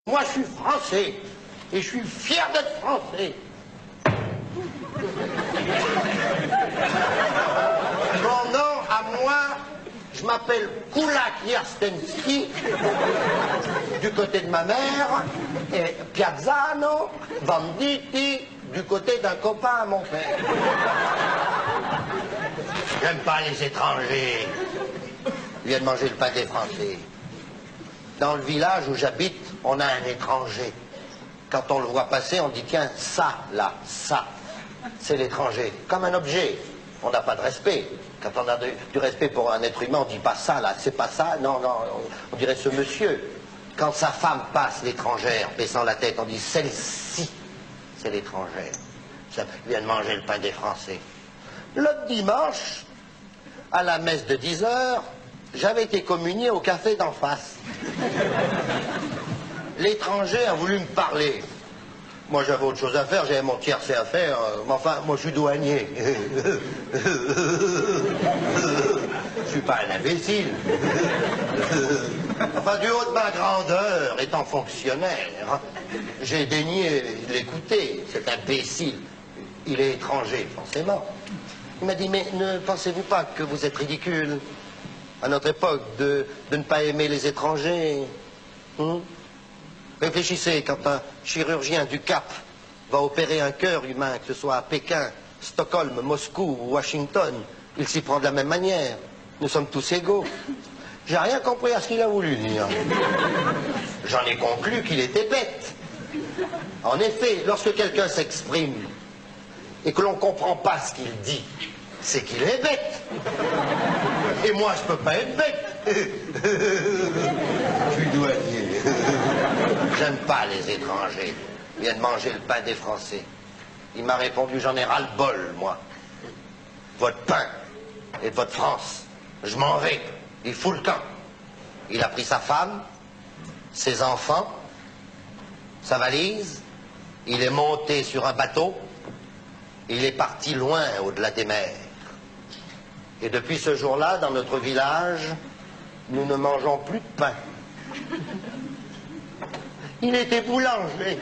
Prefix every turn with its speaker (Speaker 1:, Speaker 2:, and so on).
Speaker 1: Moi, je suis français. Et je suis fier d'être français. Mon nom, à moi, je m'appelle Kulak Yarstensky, du côté de ma mère, et Piazzano Venditti, du côté d'un copain à mon père. J'aime pas les étrangers. Ils viennent manger le pain des Français. Dans le village où j'habite, on a un étranger. Quand on le voit passer, on dit tiens, ça, là, ça, c'est l'étranger. Comme un objet. On n'a pas de respect. Quand on a du respect pour un être humain, on dit pas ça, là, c'est pas ça. Non, non, on dirait ce monsieur. Quand sa femme passe, l'étrangère, baissant la tête, on dit celle-ci, c'est l'étrangère. Ça vient de manger le pain des Français. L'autre dimanche, à la messe de 10 heures, j'avais été communié au café d'en face. L'étranger a voulu me parler. Moi, j'avais autre chose à faire, j'avais mon tiercé à faire. Mais enfin, moi, je suis douanier. Je suis pas un imbécile. Enfin, du haut de ma grandeur, étant fonctionnaire, j'ai daigné l'écouter, cet imbécile. Il est étranger, forcément. Il m'a dit, mais ne pensez-vous pas que vous êtes ridicule, à notre époque, de ne pas aimer les étrangers? Réfléchissez, quand un chirurgien du Cap va opérer un cœur humain, que ce soit à Pékin, Stockholm, Moscou ou Washington, il s'y prend de la même manière. Nous sommes tous égaux. J'ai rien compris à ce qu'il a voulu dire. J'en ai conclu qu'il était bête. En effet, lorsque quelqu'un s'exprime et que l'on ne comprend pas ce qu'il dit, c'est qu'il est bête. Et moi, je peux pas être bête. Je suis douanier. J'aime pas les étrangers. Ils viennent manger le pain des Français. Il m'a répondu, j'en ai ras-le-bol, moi. Votre pain et de votre France. Je m'en vais. Il fout le camp. Il a pris sa femme, ses enfants, sa valise. Il est monté sur un bateau. Il est parti loin, au-delà des mers. Et depuis ce jour-là, dans notre village, nous ne mangeons plus de pain. Il était boulanger.